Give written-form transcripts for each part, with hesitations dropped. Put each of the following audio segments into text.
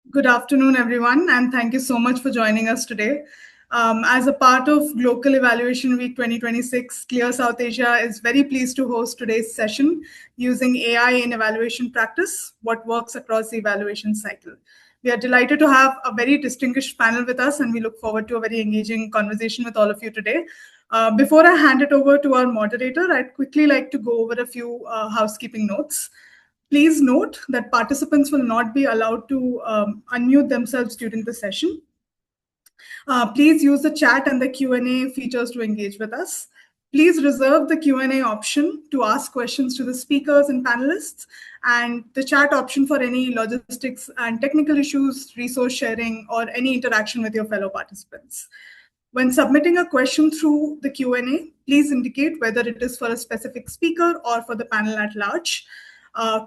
Good afternoon, everyone, and thank you so much for joining us today. As a part of gLOCAL Evaluation Week 2026, Clear South Asia is very pleased to host today's session using AI in evaluation practice, what works across the evaluation cycle. We are delighted to have a very distinguished panel with us, and we look forward to a very engaging conversation with all of you today. Before I hand it over to our moderator, I'd quickly like to go over a few housekeeping notes. Please note that participants will not be allowed to unmute themselves during the session. Please use the chat and the Q&A features to engage with us. Please reserve the Q&A option to ask questions to the speakers and panelists, and the chat option for any logistics and technical issues, resource sharing, or any interaction with your fellow participants. When submitting a question through the Q&A, please indicate whether it is for a specific speaker or for the panel at large.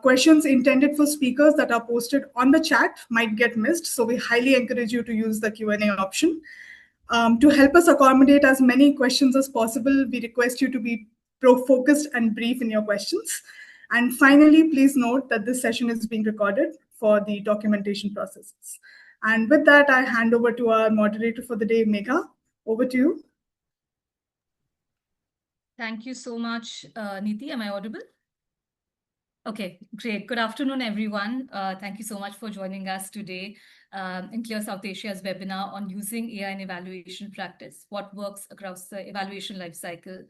Questions intended for speakers that are posted on the chat might get missed, so we highly encourage you to use the Q&A option. To help us accommodate as many questions as possible, we request you to be focused and brief in your questions. And finally, please note that this session is being recorded for the documentation processes. And with that, I hand over to our moderator for the day, Megha. Over to you. Thank you so much, Neeti. Am I audible? Okay, great. Good afternoon, everyone. Thank you so much for joining us today in Clear South Asia's webinar on using AI in evaluation practice, what works across the evaluation lifecycle.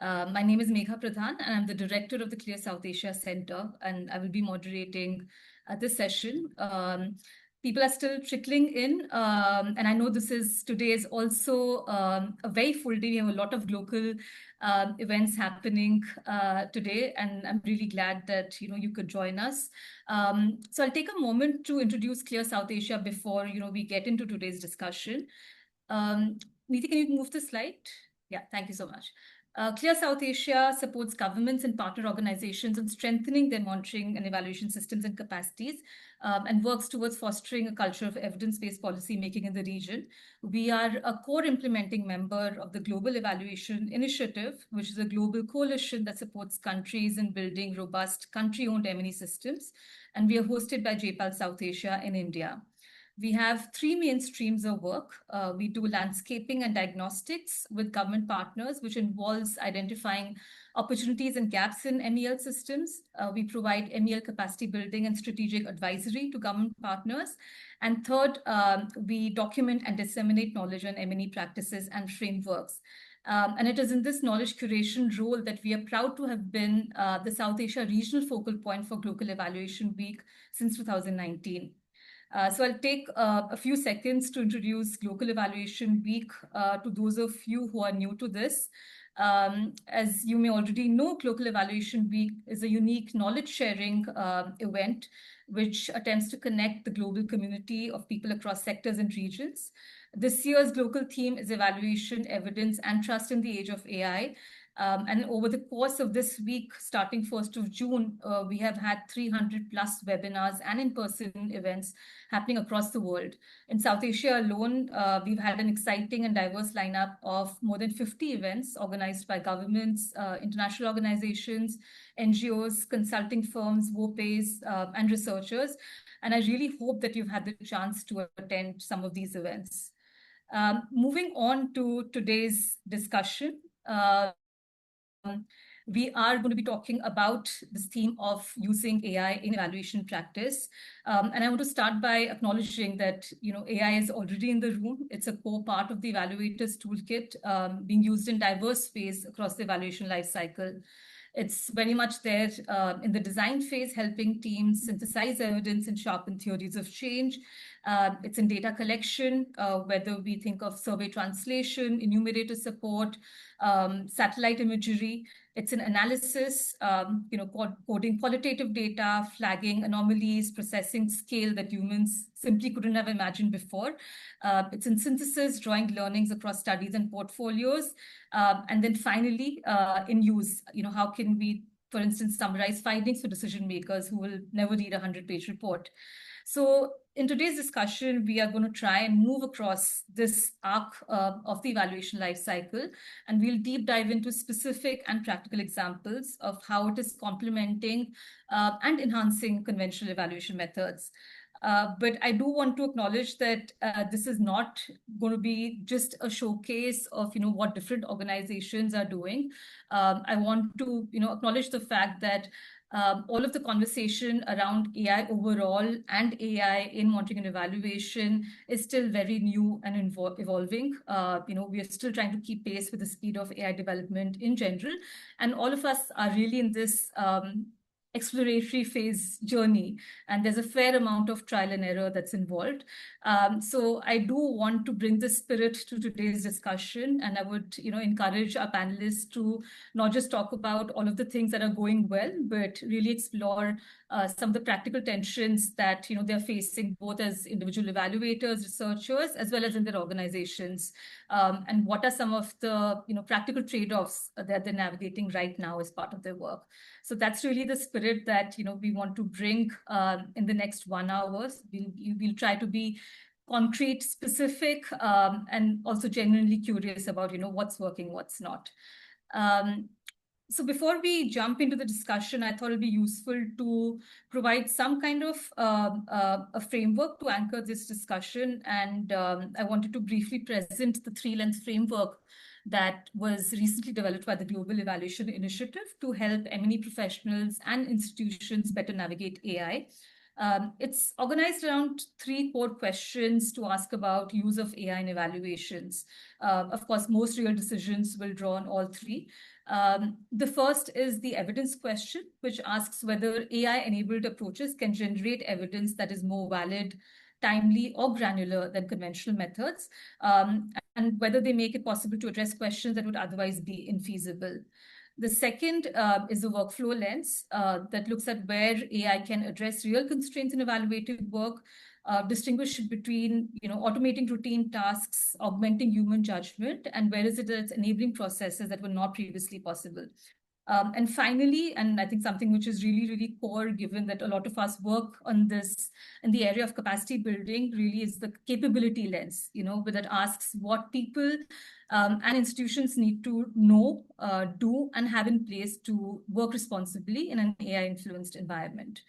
My name is Megha Pradhan, and I'm the director of the Clear South Asia Center, and I will be moderating this session. People are still trickling in, and I know today is also a very full day. We have a lot of local events happening today, and I'm really glad that you could join us. So I'll take a moment to introduce Clear South Asia before we get into today's discussion. Neeta, can you move the slide? Yeah, thank you so much. Clear South Asia supports governments and partner organizations in strengthening their monitoring and evaluation systems and capacities, and works towards fostering a culture of evidence-based policy making in the region. We are a core implementing member of the Global Evaluation Initiative, which is a global coalition that supports countries in building robust country-owned M&E systems. And we are hosted by JPAL South Asia in India. We have three main streams of work. We do landscaping and diagnostics with government partners, which involves identifying opportunities and gaps in MEL systems. We provide MEL capacity building and strategic advisory to government partners. And third, we document and disseminate knowledge on M&E practices and frameworks. And it is in this knowledge curation role that we are proud to have been the South Asia regional focal point for gLOCAL Evaluation Week since 2019. So I'll take a few seconds to introduce gLOCAL Evaluation Week to those of you who are new to this. As you may already know, gLOCAL Evaluation Week is a unique knowledge-sharing event which attempts to connect the global community of people across sectors and regions. This year's gLOCAL theme is Evaluation, Evidence, and Trust in the Age of AI. And over the course of this week, starting 1st of June, we have had 300 plus webinars and in-person events happening across the world. In South Asia alone, we've had an exciting and diverse lineup of more than 50 events organized by governments, international organizations, NGOs, consulting firms, WOPAs, and researchers. And I really hope that you've had the chance to attend some of these events. Moving on to today's discussion. We are going to be talking about this theme of using AI in evaluation practice. And I want to start by acknowledging that AI is already in the room. It's a core part of the evaluator's toolkit, being used in diverse ways across the evaluation lifecycle. It's very much there in the design phase, helping teams synthesize evidence and sharpen theories of change. It's in data collection, whether we think of survey translation, enumerator support, satellite imagery. It's in analysis, coding qualitative data, flagging anomalies, processing scale that humans simply couldn't have imagined before. It's in synthesis, drawing learnings across studies and portfolios. And then finally, in use, how can we, for instance, summarize findings for decision makers who will never read a 100-page report? So in today's discussion, we are going to try and move across this arc of the evaluation lifecycle, and we'll deep dive into specific and practical examples of how it is complementing and enhancing conventional evaluation methods. But I do want to acknowledge that this is not going to be just a showcase of, what different organizations are doing. I want to, acknowledge the fact that all of the conversation around AI overall and AI in monitoring and evaluation is still very new and evolving. We are still trying to keep pace with the speed of AI development in general. And all of us are really in this exploratory phase journey, and there's a fair amount of trial and error that's involved. So I do want to bring the spirit to today's discussion, and I would, encourage our panelists to not just talk about all of the things that are going well, but really explore some of the practical tensions that they're facing both as individual evaluators, researchers, as well as in their organizations, and what are some of the practical trade-offs that they're navigating right now as part of their work. So that's really the spirit that we want to bring in the next 1 hour. We'll try to be concrete, specific, and also genuinely curious about what's working, what's not. So before we jump into the discussion, I thought it'd be useful to provide some kind of a framework to anchor this discussion. And I wanted to briefly present the 3-lens framework that was recently developed by the Global Evaluation Initiative to help M&E professionals and institutions better navigate AI. It's organized around 3 core questions to ask about use of AI in evaluations. Of course, most real decisions will draw on all 3. The first is the evidence question, which asks whether AI-enabled approaches can generate evidence that is more valid, timely, or granular than conventional methods, and whether they make it possible to address questions that would otherwise be infeasible. The second is the workflow lens that looks at where AI can address real constraints in evaluative work, distinguish between automating routine tasks, augmenting human judgment, and where is it that it's enabling processes that were not previously possible. And finally, and I think something which is really, really core, given that a lot of us work on this in the area of capacity building, really is the capability lens, where that asks what people and institutions need to know, do, and have in place to work responsibly in an AI-influenced environment.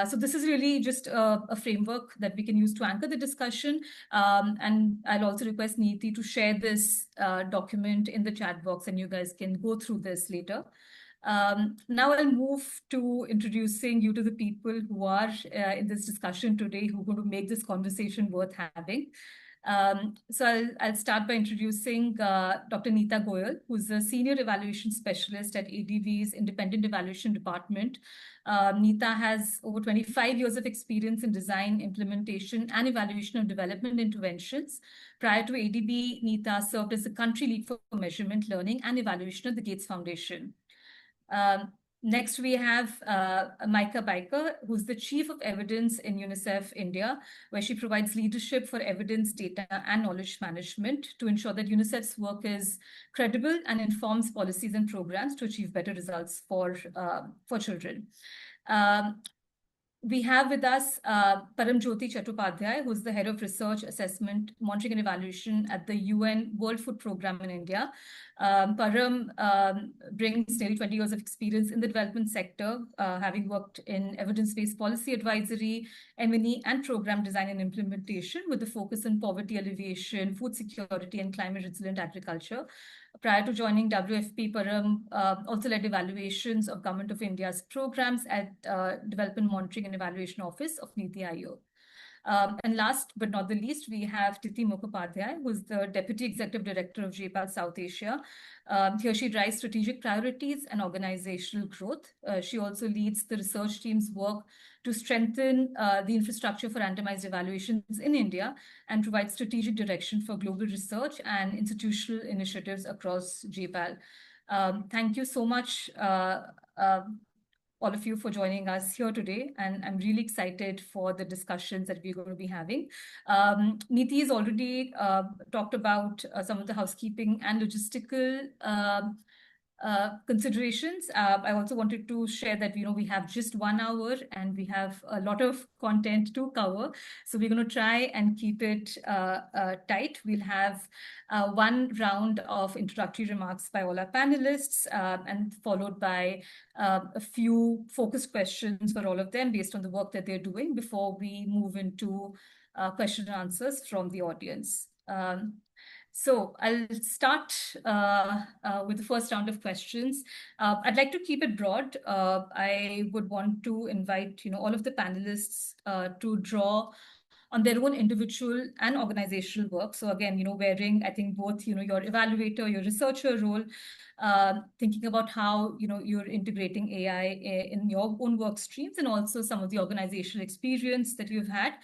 So this is really just a framework that we can use to anchor the discussion. And I'll also request Neeta to share this document in the chat box, and you guys can go through this later. Now I'll move to introducing you to the people who are in this discussion today, who are going to make this conversation worth having. So I'll start by introducing Dr. Neeta Goel, who's a senior evaluation specialist at ADV's Independent Evaluation Department. Neeta has over 25 years of experience in design, implementation, and evaluation of development interventions. Prior to ADB, Neeta served as the country lead for measurement, learning, and evaluation at the Gates Foundation. Next, we have Maaike Bijker, who's the Chief of Evidence in UNICEF India, where she provides leadership for evidence, data, and knowledge management to ensure that UNICEF's work is credible and informs policies and programs to achieve better results for children. We have with us Paramjyoti Chattopadhyay, who's the Head of Research, Assessment, Monitoring and Evaluation at the UN World Food Programme in India. Param brings nearly 20 years of experience in the development sector, having worked in evidence-based policy advisory, M&E, and program design and implementation with the focus on poverty alleviation, food security, and climate-resilient agriculture. Prior to joining WFP, Param also led evaluations of Government of India's programs at Development Monitoring and Evaluation Office of Niti Aayog. And last but not the least, we have Tithee Mukhopadhyay, who's the Deputy Executive Director of gLOCAL South Asia. Here she drives strategic priorities and organizational growth. She also leads the research team's work to strengthen the infrastructure for randomized evaluations in India and provide strategic direction for global research and institutional initiatives across gLOCAL. Thank you so much, all of you, for joining us here today, and I'm really excited for the discussions that we're going to be having. Neeti has already talked about some of the housekeeping and logistical considerations. I also wanted to share that, we have just 1 hour and we have a lot of content to cover. So we're going to try and keep it tight. We'll have one round of introductory remarks by all our panelists, and followed by a few focused questions for all of them based on the work that they're doing before we move into question and answers from the audience. So I'll start with the first round of questions. I'd like to keep it broad. I would want to invite, all of the panelists to draw on their own individual and organizational work. So again, wearing, I think, both, your evaluator, your researcher role, thinking about how, you're integrating AI in your own work streams, and also some of the organizational experience that you've had,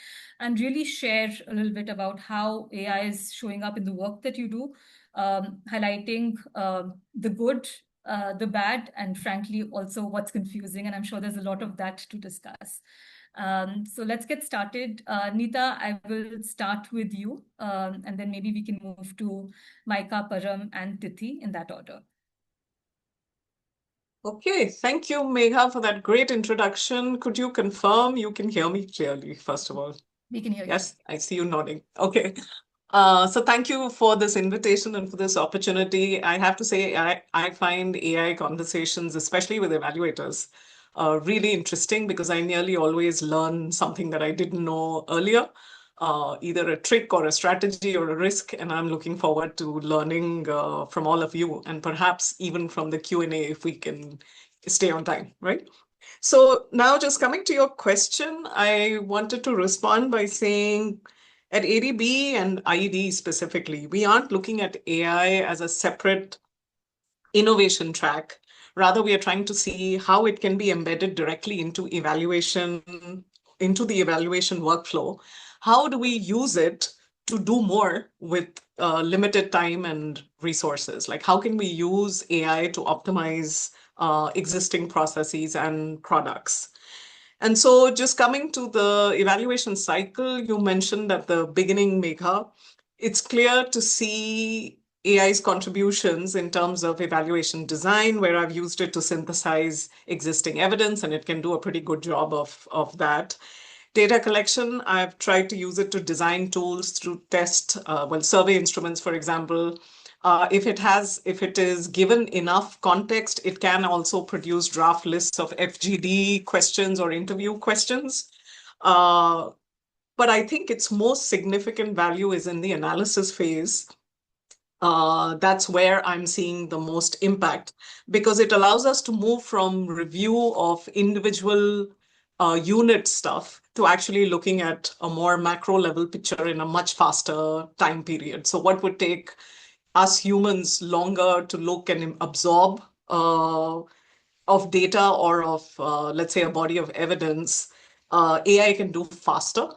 and really share a little bit about how AI is showing up in the work that you do, highlighting the good, the bad, and frankly, also what's confusing. And I'm sure there's a lot of that to discuss. So let's get started. Neeta, I will start with you, and then maybe we can move to Maaike, Param, and Tithee in that order. Okay, thank you, Megha, for that great introduction. Could you confirm you can hear me clearly, first of all? We can hear you. Yes, I see you nodding. Okay. So thank you for this invitation and for this opportunity. I have to say, I find AI conversations, especially with evaluators, really interesting, because I nearly always learn something that I didn't know earlier, either a trick or a strategy or a risk. And I'm looking forward to learning from all of you, and perhaps even from the Q&A if we can stay on time, right? So now, just coming to your question, I wanted to respond by saying, at ADB and IED specifically, we aren't looking at AI as a separate innovation track. Rather, we are trying to see how it can be embedded directly into the evaluation workflow. How do we use it to do more with limited time and resources? Like, how can we use AI to optimize existing processes and products? And so just coming to the evaluation cycle, you mentioned at the beginning, Megha, it's clear to see AI's contributions in terms of evaluation design, where I've used it to synthesize existing evidence, and it can do a pretty good job of that. Data collection, I've tried to use it to design tools to test, survey instruments, for example. If it is given enough context, it can also produce draft lists of FGD questions or interview questions. But I think its most significant value is in the analysis phase. That's where I'm seeing the most impact, because it allows us to move from review of individual unit stuff to actually looking at a more macro level picture in a much faster time period. So what would take us humans longer to look and absorb of data or of, let's say, a body of evidence, AI can do faster.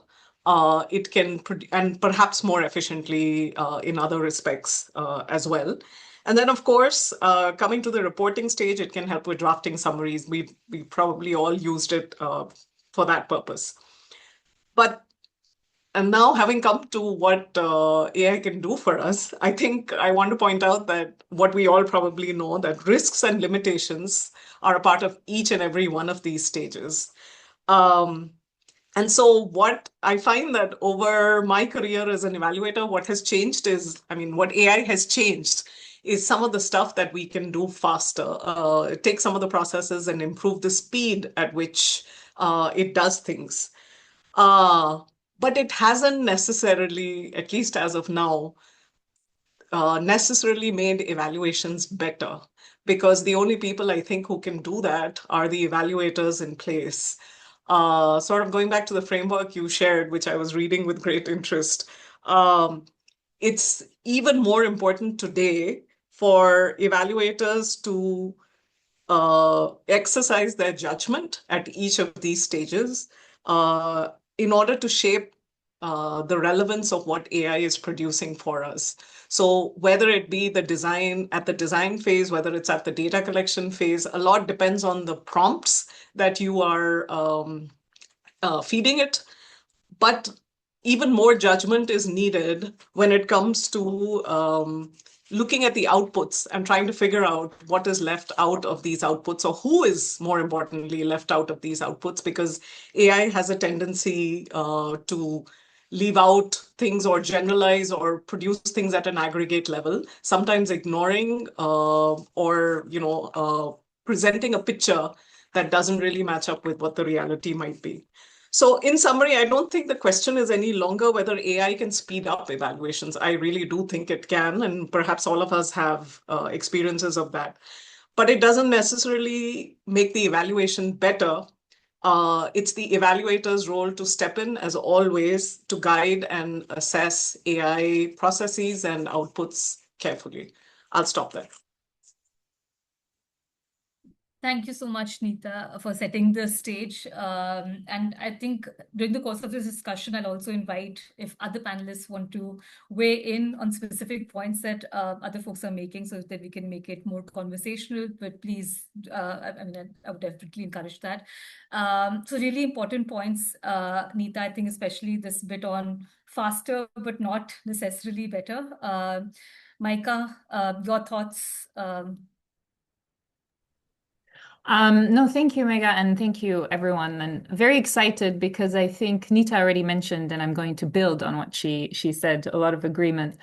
It can, and perhaps more efficiently in other respects as well. And then, of course, coming to the reporting stage, it can help with drafting summaries. We probably all used it for that purpose. And now, having come to what AI can do for us, I think I want to point out that what we all probably know, that risks and limitations are a part of each and every one of these stages. And so what I find that over my career as an evaluator, what has changed is, what AI has changed is some of the stuff that we can do faster. Take some of the processes and improve the speed at which it does things. But it hasn't necessarily, at least as of now, necessarily made evaluations better, because the only people I think who can do that are the evaluators in place. Sort of going back to the framework you shared, which I was reading with great interest, it's even more important today for evaluators to exercise their judgment at each of these stages in order to shape the relevance of what AI is producing for us. So whether it be the design at the design phase, whether it's at the data collection phase, a lot depends on the prompts that you are feeding it. But even more judgment is needed when it comes to looking at the outputs and trying to figure out what is left out of these outputs, or who is, more importantly, left out of these outputs, because AI has a tendency to leave out things or generalize or produce things at an aggregate level, sometimes ignoring or presenting a picture that doesn't really match up with what the reality might be. So in summary, I don't think the question is any longer whether AI can speed up evaluations. I really do think it can, and perhaps all of us have experiences of that. But it doesn't necessarily make the evaluation better. It's the evaluator's role to step in, as always, to guide and assess AI processes and outputs carefully. I'll stop there. Thank you so much, Neeta, for setting the stage. And I think during the course of this discussion, I'll also invite if other panelists want to weigh in on specific points that other folks are making so that we can make it more conversational. But please, I would definitely encourage that. So really important points, Neeta, I think especially this bit on faster, but not necessarily better. Maaike, your thoughts? No, thank you, Megha, and thank you, everyone. And very excited because I think Neeta already mentioned, and I'm going to build on what she said, a lot of agreement.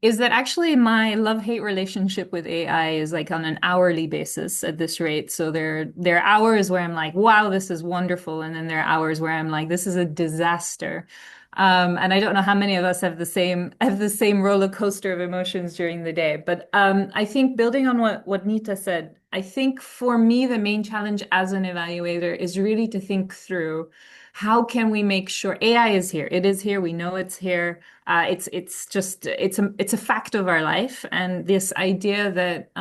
Is that actually my love-hate relationship with AI is like on an hourly basis at this rate. So there are hours where I'm like, wow, this is wonderful. And then there are hours where I'm like, this is a disaster. And I don't know how many of us have the same roller coaster of emotions during the day. But I think building on what Neeta said, I think for me, the main challenge as an evaluator is really to think through how can we make sure AI is here. It is here. We know it's here. It's a fact of our life. And this idea that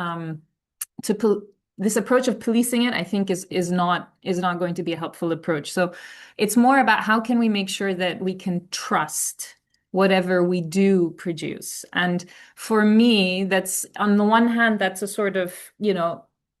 this approach of policing it, I think, is not going to be a helpful approach. So it's more about how can we make sure that we can trust whatever we do produce. And for me, that's on the one hand, that's a sort of,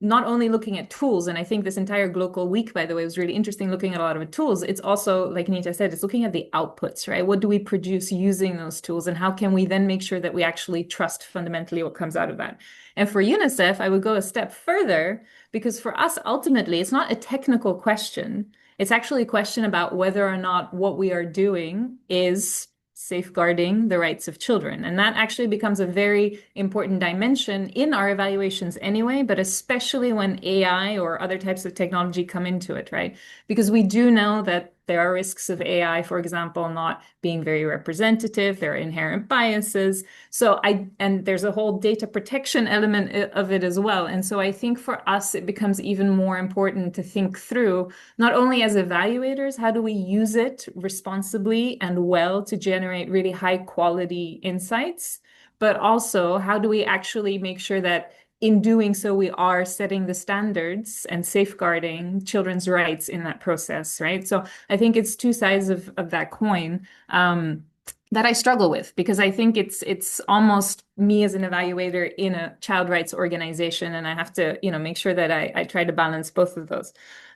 not only looking at tools, and I think this entire gLOCAL week, by the way, was really interesting looking at a lot of tools. It's also, like Neeta said, it's looking at the outputs, right? What do we produce using those tools? And how can we then make sure that we actually trust fundamentally what comes out of that? And for UNICEF, I would go a step further because for us, ultimately, it's not a technical question. It's actually a question about whether or not what we are doing is safeguarding the rights of children. And that actually becomes a very important dimension in our evaluations anyway, but especially when AI or other types of technology come into it, right? Because we do know that there are risks of AI, for example, not being very representative. There are inherent biases. And there's a whole data protection element of it as well. And so I think for us, it becomes even more important to think through, not only as evaluators, how do we use it responsibly and well to generate really high quality insights, but also how do we actually make sure that in doing so, we are setting the standards and safeguarding children's rights in that process, right? So I think it's two sides of that coin that I struggle with because I think it's almost me as an evaluator in a child rights organization, and I have to make sure that I try to balance both of those.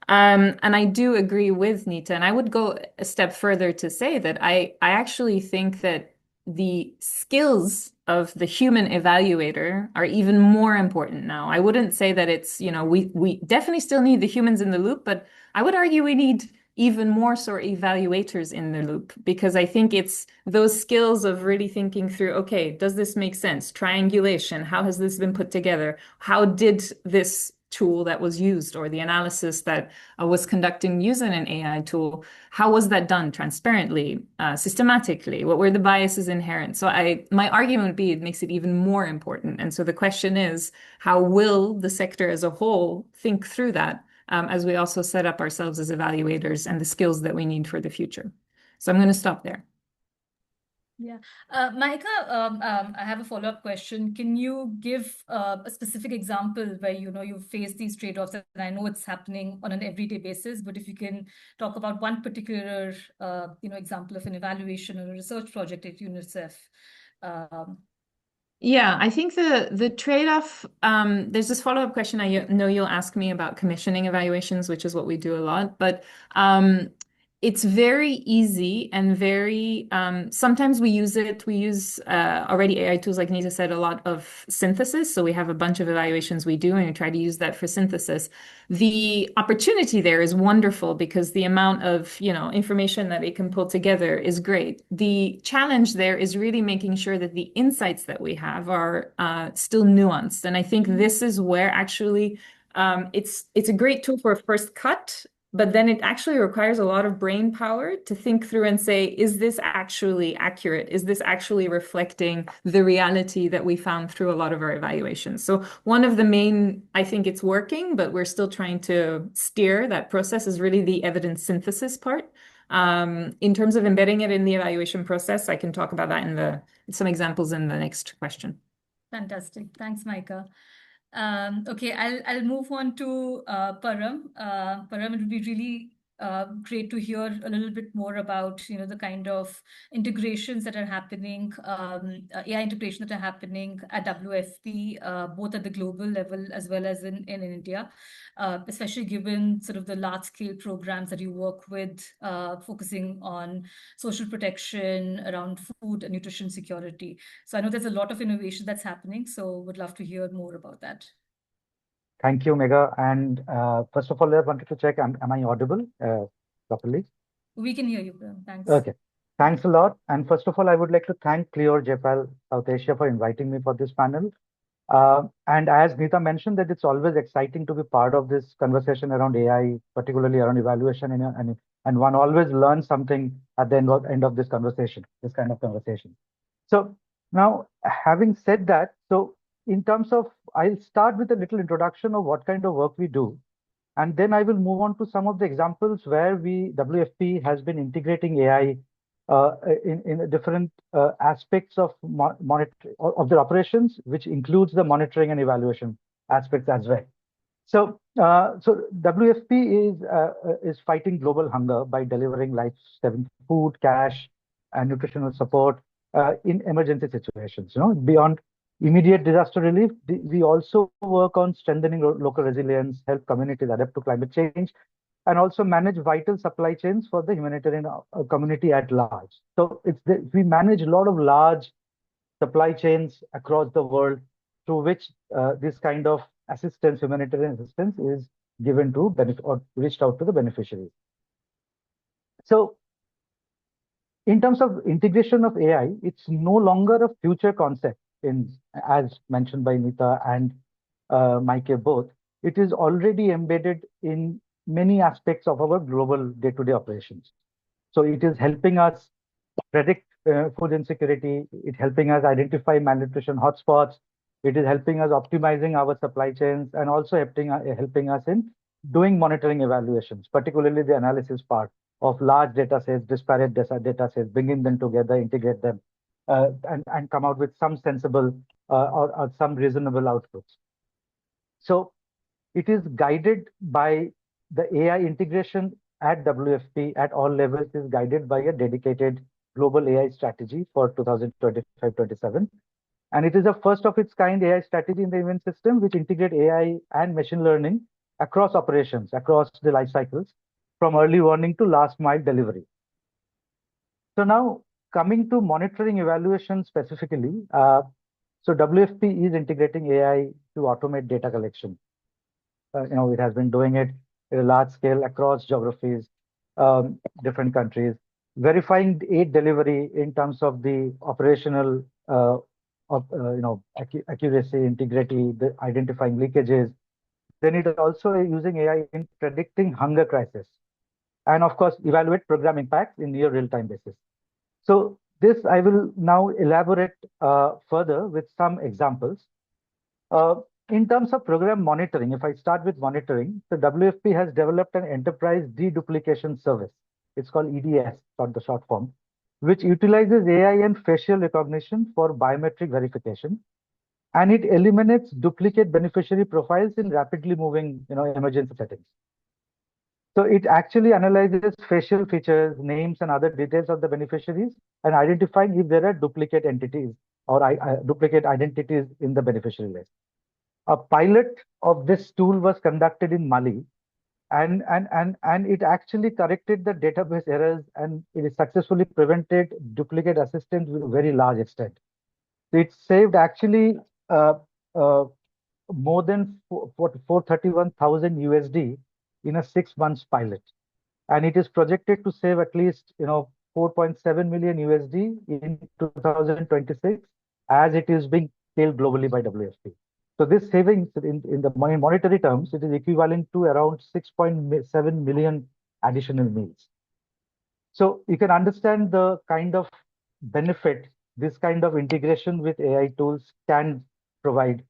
And I do agree with Neeta, and I would go a step further to say that I actually think that the skills of the human evaluator are even more important now. I wouldn't say that it's, we definitely still need the humans in the loop, but I would argue we need even more so evaluators in the loop because I think it's those skills of really thinking through, okay, does this make sense? Triangulation, how has this been put together? How did this tool that was used or the analysis that was conducting using an AI tool, how was that done transparently, systematically? What were the biases inherent? So my argument would be it makes it even more important. And so the question is, how will the sector as a whole think through that as we also set up ourselves as evaluators and the skills that we need for the future? So I'm going to stop there. Yeah. Maaike, I have a follow-up question. Can you give a specific example where, you face these trade-offs? And I know it's happening on an everyday basis, but if you can talk about one particular, example of an evaluation or a research project at UNICEF. Yeah, I think the trade-off, there's this follow-up question I know you'll ask me about commissioning evaluations, which is what we do a lot. But it's very easy and very, sometimes we use already AI tools, like Neeta said, a lot of synthesis. So we have a bunch of evaluations we do and we try to use that for synthesis. The opportunity there is wonderful because the amount of, information that it can pull together is great. The challenge there is really making sure that the insights that we have are still nuanced. And I think this is where actually it's a great tool for a first cut, but then it actually requires a lot of brain power to think through and say, is this actually accurate? Is this actually reflecting the reality that we found through a lot of our evaluations? So one of the main, I think it's working, but we're still trying to steer that process, is really the evidence synthesis part. In terms of embedding it in the evaluation process, I can talk about that in some examples in the next question. Fantastic. Thanks, Maaike. Okay, I'll move on to Param. Param, it would be really great to hear a little bit more about the kind of integrations that are happening, AI integrations that are happening at WFP, both at the global level as well as in India, especially given sort of the large scale programs that you work with, focusing on social protection around food and nutrition security. So I know there's a lot of innovation that's happening, so would love to hear more about that. Thank you, Megha. And first of all, I wanted to check, am I audible properly? We can hear you, Param. Thanks. Okay. Thanks a lot. And first of all, I would like to thank Clear Jaipal South Asia for inviting me for this panel. And as Neeta mentioned, that it's always exciting to be part of this conversation around AI, particularly around evaluation, and one always learns something at the end of this conversation, this kind of conversation. So now, having said that, so in terms of, I'll start with a little introduction of what kind of work we do. And then I will move on to some of the examples where WFP has been integrating AI in different aspects of of their operations, which includes the monitoring and evaluation aspects as well. So, WFP is fighting global hunger by delivering life-saving food, cash, and nutritional support in emergency situations. Beyond immediate disaster relief, we also work on strengthening local resilience, help communities adapt to climate change, and also manage vital supply chains for the humanitarian community at large. So we manage a lot of large supply chains across the world through which this kind of assistance, humanitarian assistance, is given to benefit or reached out to the beneficiaries. So in terms of integration of AI, it's no longer a future concept, as mentioned by Neeta and Maaike both. It is already embedded in many aspects of our global day-to-day operations. So it is helping us predict food insecurity. It's helping us identify malnutrition hotspots. It is helping us optimizing our supply chains, and also helping us in doing monitoring evaluations, particularly the analysis part of large data sets, disparate data sets, bringing them together, integrate them, and come out with some sensible or some reasonable outputs. So it is guided by the AI integration at WFP at all levels, is guided by a dedicated global AI strategy for 2025-27. And it is a first of its kind AI strategy in the event system, which integrate AI and machine learning across operations, across the life cycles, from early warning to last mile delivery. So now coming to monitoring evaluation specifically, so WFP is integrating AI to automate data collection. It has been doing it at a large scale across geographies, different countries, verifying aid delivery in terms of the operational accuracy, integrity, identifying leakages. Then it is also using AI in predicting hunger crisis, and of course, evaluate program impacts in near real-time basis. So this I will now elaborate further with some examples. In terms of program monitoring, if I start with monitoring, the WFP has developed an enterprise deduplication service. It's called EDS, for the short form, which utilizes AI and facial recognition for biometric verification. And it eliminates duplicate beneficiary profiles in rapidly moving emergency settings. So it actually analyzes facial features, names, and other details of the beneficiaries, and identifying if there are duplicate entities or duplicate identities in the beneficiary list. A pilot of this tool was conducted in Mali, and it actually corrected the database errors, and it is successfully prevented duplicate assistance with a very large extent. So it saved actually uh, uh, more than 431,000 USD in a 6 months pilot, and it is projected to save at least 4.7 million USD in 2026 as it is being scaled globally by WFP. So this savings in monetary terms, it is equivalent to around 6.7 million additional meals. So you can understand the kind of benefit this kind of integration with AI tools can provide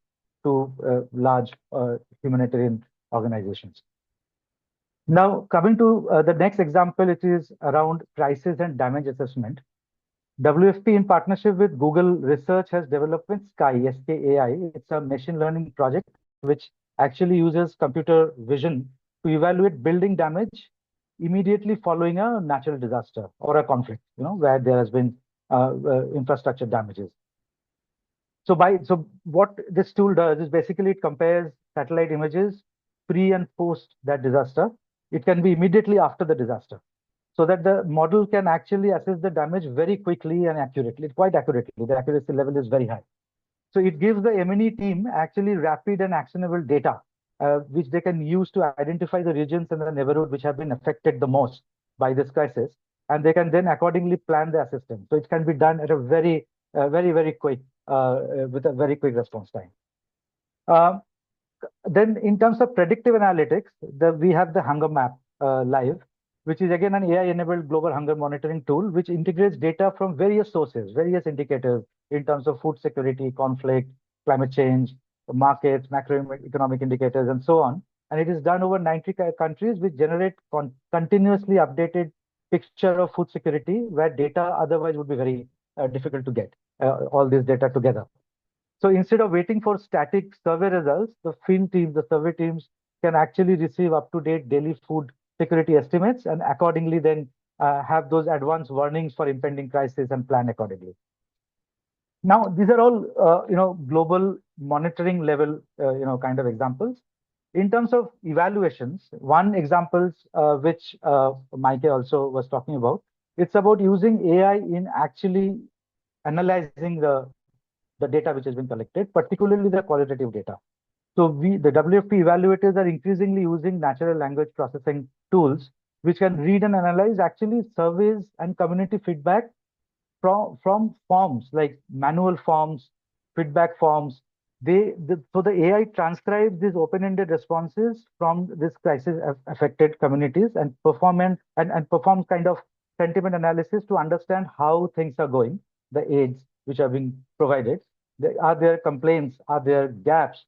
to large humanitarian organizations. Now, coming to the next example, it is around crisis and damage assessment. WFP, in partnership with Google Research, has developed SKY, SKAI. It's a machine learning project which actually uses computer vision to evaluate building damage immediately following a natural disaster or a conflict, where there has been infrastructure damages. So what this tool does is basically it compares satellite images pre and post that disaster. It can be immediately after the disaster, so that the model can actually assess the damage very quickly and accurately, quite accurately. The accuracy level is very high. So it gives the M&E team actually rapid and actionable data, which they can use to identify the regions and the neighborhood which have been affected the most by this crisis, and they can then accordingly plan the assistance. So it can be done at a very quick, with a very quick response time. Then in terms of predictive analytics, we have the Hunger Map live, which is again an AI-enabled global hunger monitoring tool, which integrates data from various sources, various indicators in terms of food security, conflict, climate change, markets, macroeconomic indicators, and so on. And it is done over 90 countries, which generate continuously updated picture of food security, where data otherwise would be very difficult to get all this data together. So instead of waiting for static survey results, the field teams, the survey teams can actually receive up-to-date daily food security estimates, and accordingly then have those advanced warnings for impending crisis and plan accordingly. Now, these are all global monitoring level kind of examples. In terms of evaluations, one examples which Maaike also was talking about, it's about using AI in actually analyzing the data which has been collected, particularly the qualitative data. So the WFP evaluators are increasingly using natural language processing tools, which can read and analyze actually surveys and community feedback from forms like manual forms, feedback forms. So the AI transcribes these open-ended responses from this crisis affected communities and performs kind of sentiment analysis to understand how things are going, the aids which are being provided. Are there complaints? Are there gaps?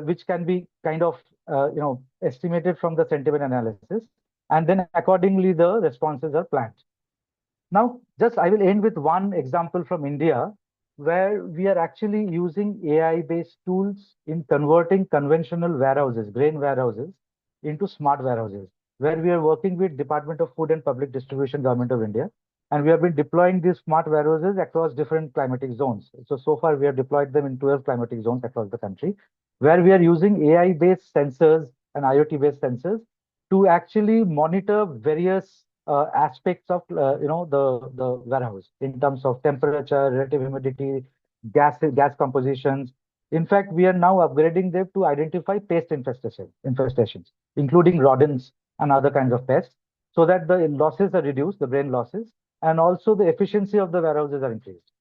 Which can be kind of estimated from the sentiment analysis, and then accordingly the responses are planned. Now, I will end with one example from India, where we are actually using AI-based tools in converting conventional warehouses, grain warehouses, into smart warehouses, where we are working with Department of Food and Public Distribution, Government of India, and we have been deploying these smart warehouses across different climatic zones. So far, we have deployed them in 12 climatic zones across the country, where we are using AI-based sensors and IoT-based sensors to actually monitor various aspects of the warehouse in terms of temperature, relative humidity, gas compositions. In fact, we are now upgrading them to identify pest infestations, including rodents and other kinds of pests, so that the losses are reduced, the grain losses, and also the efficiency of the warehouses are increased.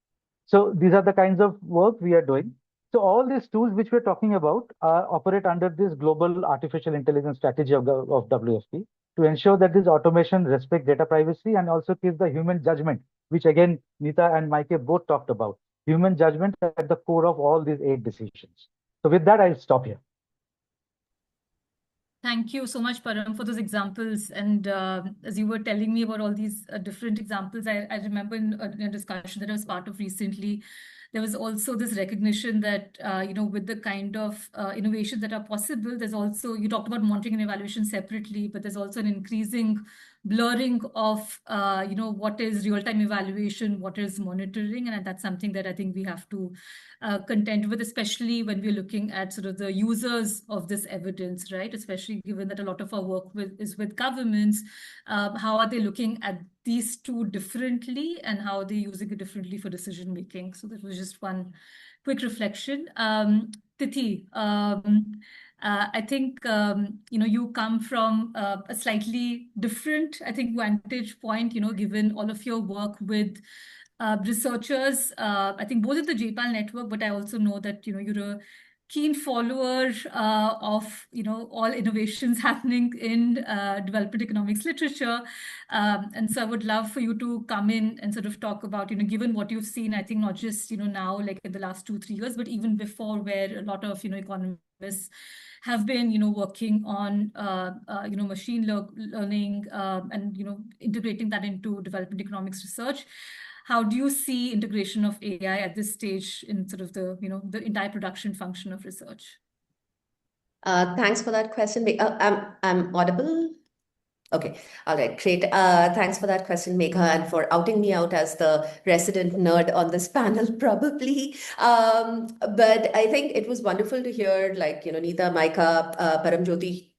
So these are the kinds of work we are doing. So all these tools which we're talking about operate under this global artificial intelligence strategy of WFP to ensure that this automation respects data privacy and also keeps the human judgment, which again, Neeta and Maaike both talked about. Human judgment at the core of all these 8 decisions. So with that, I'll stop here. Thank you so much, Param, for those examples. And as you were telling me about all these different examples, I remember in a discussion that I was part of recently, there was also this recognition that, with the kind of innovations that are possible, there's also, you talked about monitoring and evaluation separately, but there's also an increasing blurring of, what is real-time evaluation, what is monitoring. And that's something that I think we have to contend with, especially when we're looking at sort of the users of this evidence, right? Especially given that a lot of our work is with governments. How are they looking at these two differently, and how are they using it differently for decision making? So that was just one quick reflection. Tithee, I think you come from a slightly different, I think, vantage point. Given all of your work with researchers, I think both at the JPAL network, but I also know that you're a keen follower of all innovations happening in development economics literature, and so I would love for you to come in and sort of talk about given what you've seen, I think not just now, like in the last 2-3 years, but even before, where a lot of economists have been working on machine learning, and integrating that into development economics research. How do you see integration of AI at this stage in sort of the the entire production function of research? Thanks for that question. I'm audible. Okay, all right, great. Thanks for that question, Megha, and for outing me out as the resident nerd on this panel, probably. But I think it was wonderful to hear, like, Neeta, Maaike, Paramjyoti,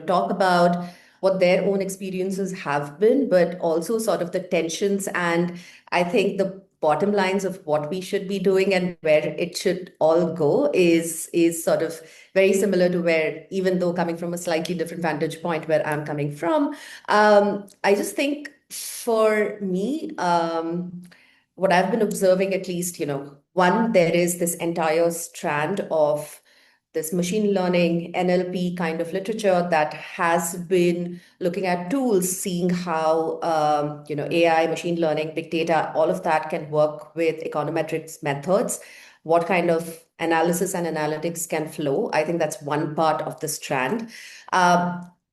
talk about what their own experiences have been, but also sort of the tensions and I think the bottom lines of what we should be doing and where it should all go is sort of very similar to where, even though coming from a slightly different vantage point where I'm coming from, I just think for me, what I've been observing, at least, one, there is this entire strand of this machine learning, NLP kind of literature that has been looking at tools, seeing how AI, machine learning, big data, all of that can work with econometrics methods. What kind of analysis and analytics can flow? I think that's one part of the strand.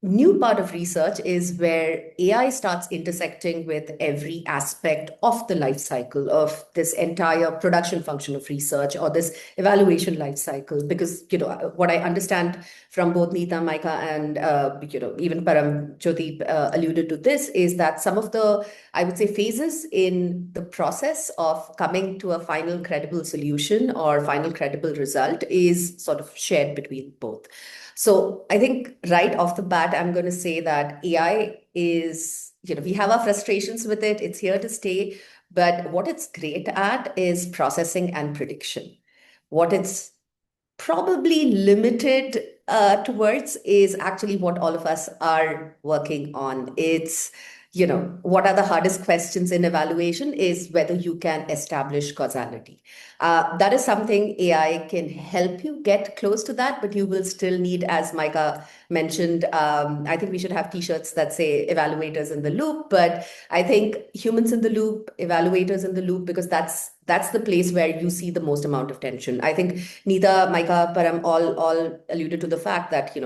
New part of research is where AI starts intersecting with every aspect of the life cycle of this entire production function of research or this evaluation life cycle. Because, what I understand from both Neeta, Maaike, and, even Paramjyoti alluded to this, is that some of the, I would say, phases in the process of coming to a final credible solution or final credible result is sort of shared between both. So I think right off the bat, I'm going to say that AI is, we have our frustrations with it. It's here to stay. But what it's great at is processing and prediction. What it's probably limited towards is actually what all of us are working on. It's, what are the hardest questions in evaluation is whether you can establish causality. That is something AI can help you get close to that, but you will still need, as Maaike mentioned, I think we should have t-shirts that say evaluators in the loop, but I think humans in the loop, evaluators in the loop, because that's the place where you see the most amount of tension. I think Neeta, Maaike, Param all alluded to the fact that,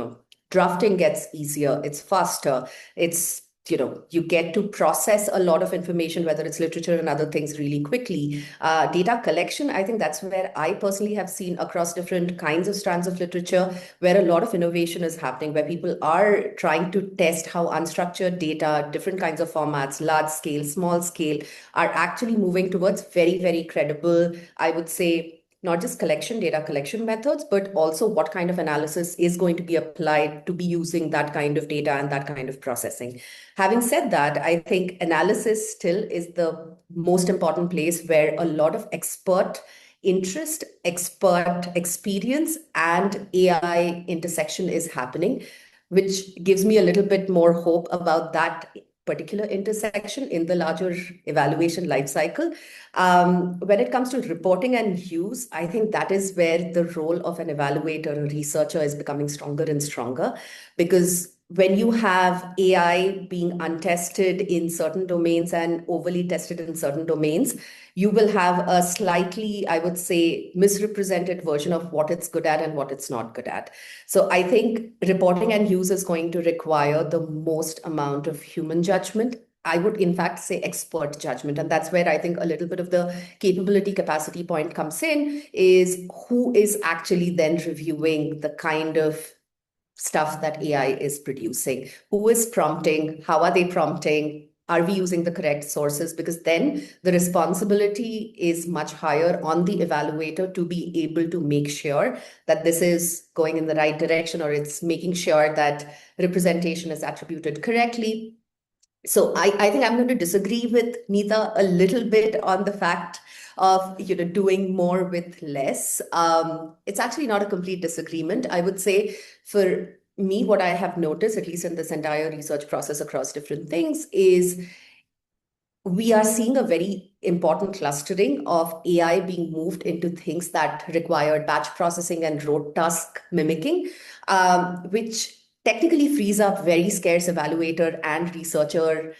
drafting gets easier, it's faster, it's you get to process a lot of information, whether it's literature and other things, really quickly. Data collection, I think that's where I personally have seen across different kinds of strands of literature, where a lot of innovation is happening, where people are trying to test how unstructured data, different kinds of formats, large scale, small scale, are actually moving towards very, very credible, I would say, not just data collection methods, but also what kind of analysis is going to be applied to be using that kind of data and that kind of processing. Having said that, I think analysis still is the most important place where a lot of expert interest, expert experience, and AI intersection is happening, which gives me a little bit more hope about that particular intersection in the larger evaluation life cycle. When it comes to reporting and use, I think that is where the role of an evaluator or researcher is becoming stronger and stronger, because when you have AI being untested in certain domains and overly tested in certain domains, you will have a slightly, I would say, misrepresented version of what it's good at and what it's not good at. So I think reporting and use is going to require the most amount of human judgment. I would, in fact, say expert judgment. And that's where I think a little bit of the capability capacity point comes in, is who is actually then reviewing the kind of stuff that AI is producing. Who is prompting? How are they prompting? Are we using the correct sources? Because then the responsibility is much higher on the evaluator to be able to make sure that this is going in the right direction, or it's making sure that representation is attributed correctly. So I think I'm going to disagree with Neeta a little bit on the fact of doing more with less. It's actually not a complete disagreement. I would say for me, what I have noticed, at least in this entire research process across different things, is we are seeing a very important clustering of AI being moved into things that require batch processing and rote task mimicking, which technically frees up very scarce evaluator and researcher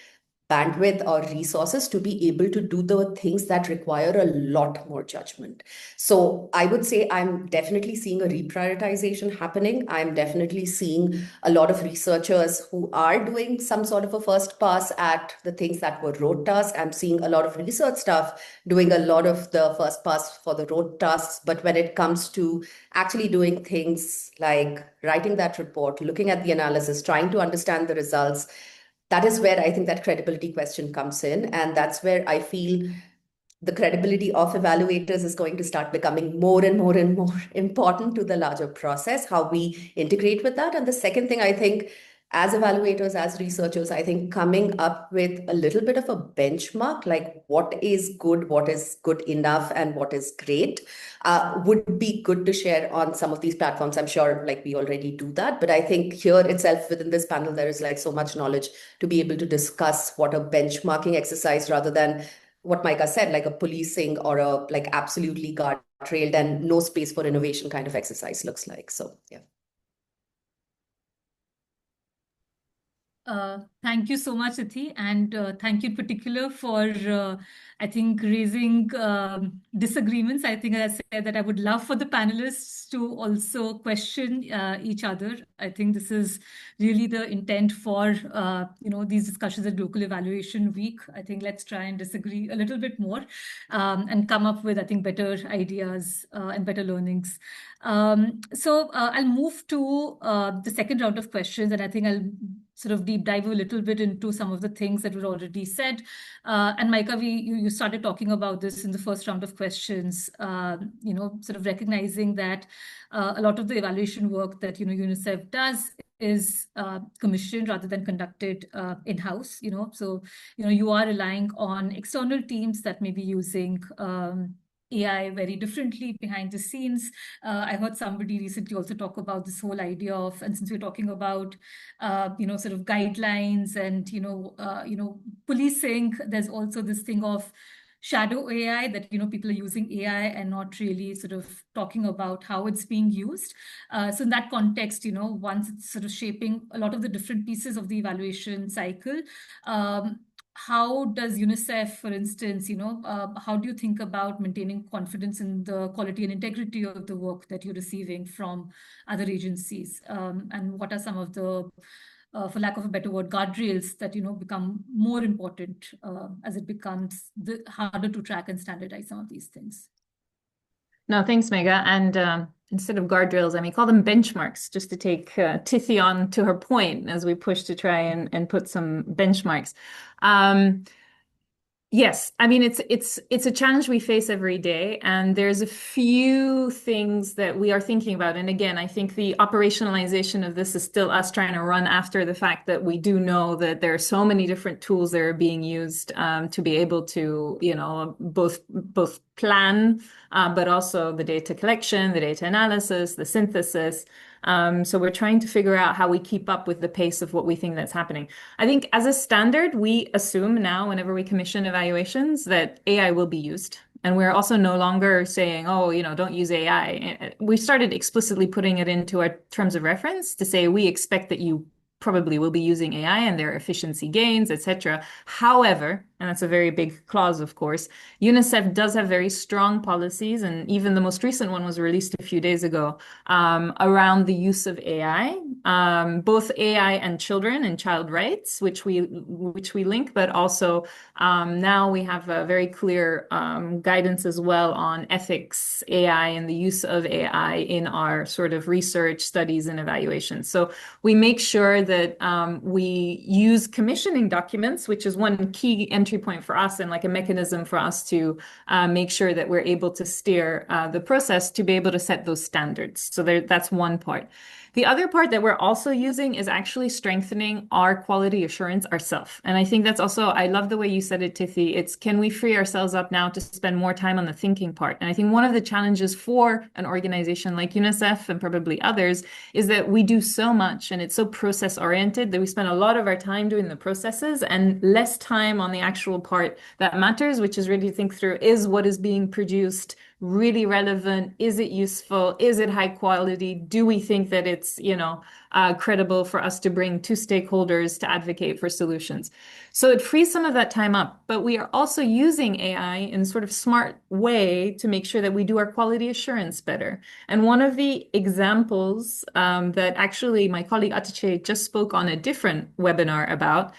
bandwidth or resources to be able to do the things that require a lot more judgment. So I would say I'm definitely seeing a reprioritization happening. I'm definitely seeing a lot of researchers who are doing some sort of a first pass at the things that were rote tasks. I'm seeing a lot of research staff doing a lot of the first pass for the rote tasks. But when it comes to actually doing things like writing that report, looking at the analysis, trying to understand the results, that is where I think that credibility question comes in. And that's where I feel the credibility of evaluators is going to start becoming more and more and more important to the larger process, how we integrate with that. And the second thing, I think, as evaluators, as researchers, I think coming up with a little bit of a benchmark, like what is good enough, and what is great, would be good to share on some of these platforms. I'm sure like we already do that, but I think here itself within this panel, there is like so much knowledge to be able to discuss what a benchmarking exercise, rather than what Maaike said, like a policing or a like absolutely guardrailed and no space for innovation kind of exercise looks like. So yeah. Thank you so much, Tithee, and thank you in particular for, I think, raising disagreements. I think, as I said, that I would love for the panelists to also question each other. I think this is really the intent for, these discussions at GLOCAL Evaluation Week. I think let's try and disagree a little bit more and come up with, I think, better ideas and better learnings. So I'll move to the second round of questions, and I think I'll sort of deep dive a little bit into some of the things that were already said. And Maaike, you started talking about this in the first round of questions, sort of recognizing that a lot of the evaluation work that, UNICEF does is commissioned rather than conducted in-house, So, you are relying on external teams that may be using AI very differently behind the scenes. I heard somebody recently also talk about this whole idea of, and since we're talking about, sort of guidelines and, policing, there's also this thing of shadow AI that, people are using AI and not really sort of talking about how it's being used. So in that context, once it's sort of shaping a lot of the different pieces of the evaluation cycle, how does UNICEF, for instance, how do you think about maintaining confidence in the quality and integrity of the work that you're receiving from other agencies? And what are some of the, for lack of a better word, guardrails that, become more important as it becomes harder to track and standardize some of these things? No, thanks, Megha. And instead of guardrails, I may call them benchmarks, just to take Tithee on to her point as we push to try and put some benchmarks. Yes, I mean it's a challenge we face every day, and there's a few things that we are thinking about. And again, I think the operationalization of this is still us trying to run after the fact that we do know that there are so many different tools that are being used to be able to, both plan, but also the data collection, the data analysis, the synthesis. So we're trying to figure out how we keep up with the pace of what we think that's happening. I think as a standard, we assume now whenever we commission evaluations that AI will be used. And we're also no longer saying, oh, don't use AI. We started explicitly putting it into our terms of reference to say we expect that you probably will be using AI and their efficiency gains, etc. However, and that's a very big clause, of course. UNICEF does have very strong policies, and even the most recent one was released a few days ago, around the use of AI, both AI and children and child rights, which we link, but also now we have a very clear guidance as well on ethics, AI, and the use of AI in our sort of research, studies, and evaluations. So we make sure that we use commissioning documents, which is one key entry point for us and like a mechanism for us to make sure that we're able to steer the process to be able to set those standards. So that's one part. The other part that we're also using is actually strengthening our quality assurance ourselves. And I think that's also, I love the way you said it, Tithee. It's, can we free ourselves up now to spend more time on the thinking part? And I think one of the challenges for an organization like UNICEF and probably others is that we do so much and it's so process oriented that we spend a lot of our time doing the processes and less time on the actual part that matters, which is really to think through, is what is being produced really relevant? Is it useful? Is it high quality? Do we think that it's, credible for us to bring to stakeholders to advocate for solutions? So it frees some of that time up, but we are also using AI in a sort of smart way to make sure that we do our quality assurance better. And one of the examples that actually my colleague Atiche just spoke on a different webinar about,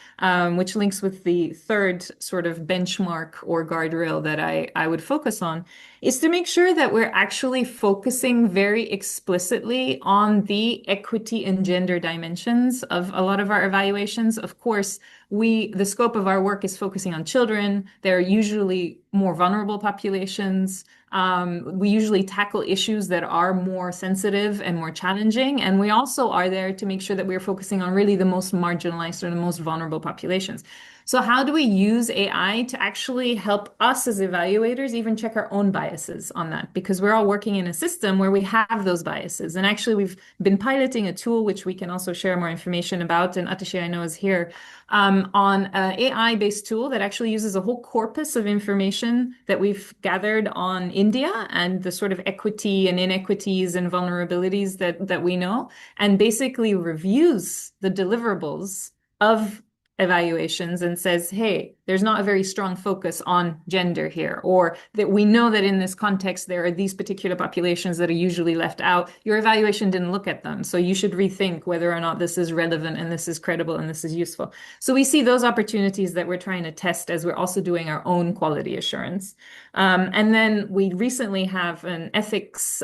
which links with the third sort of benchmark or guardrail that I would focus on, is to make sure that we're actually focusing very explicitly on the equity and gender dimensions of a lot of our evaluations. Of course, the scope of our work is focusing on children. They're usually more vulnerable populations. We usually tackle issues that are more sensitive and more challenging. And we also are there to make sure that we're focusing on really the most marginalized or the most vulnerable populations. So how do we use AI to actually help us as evaluators even check our own biases on that? Because we're all working in a system where we have those biases. And actually, we've been piloting a tool, which we can also share more information about, and Atiche, I know, is here, on an AI-based tool that actually uses a whole corpus of information that we've gathered on India and the sort of equity and inequities and vulnerabilities that we know, and basically reviews the deliverables of evaluations and says, hey, there's not a very strong focus on gender here, or that we know that in this context there are these particular populations that are usually left out. Your evaluation didn't look at them, so you should rethink whether or not this is relevant and this is credible and this is useful. So we see those opportunities that we're trying to test as we're also doing our own quality assurance. And then we recently have an ethics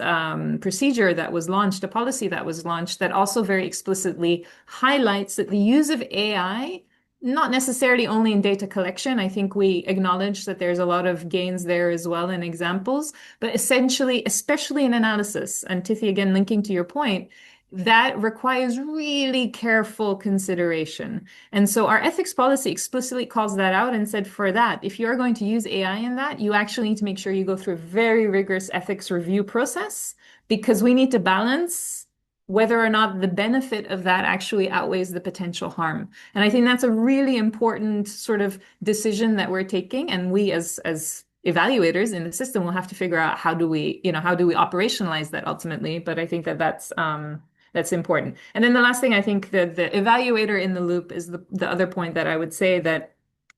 procedure that was launched, a policy that was launched that also very explicitly highlights that the use of AI, not necessarily only in data collection. I think we acknowledge that there's a lot of gains there as well in examples, but essentially, especially in analysis, and Tithee, again, linking to your point, that requires really careful consideration. And so our ethics policy explicitly calls that out and said, for that, if you're going to use AI in that, you actually need to make sure you go through a very rigorous ethics review process, because we need to balance whether or not the benefit of that actually outweighs the potential harm. And I think that's a really important sort of decision that we're taking. And we as evaluators in the system will have to figure out how do we operationalize that ultimately. But I think that's important. And then the last thing, I think that the evaluator in the loop is the other point that I would say, that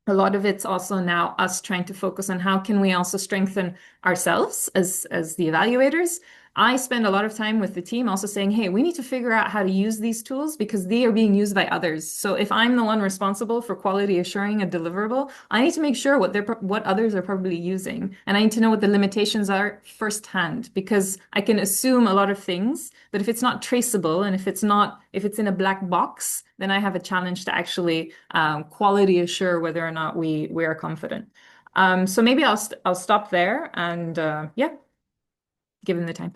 a lot of it's also now us trying to focus on how can we also strengthen ourselves as the evaluators. I spend a lot of time with the team also saying, hey, we need to figure out how to use these tools because they are being used by others. So if I'm the one responsible for quality assuring a deliverable, I need to make sure what others are probably using. And I need to know what the limitations are firsthand, because I can assume a lot of things, but if it's not traceable and if it's in a black box, then I have a challenge to actually quality assure whether or not we are confident. So maybe I'll stop there and give him the time.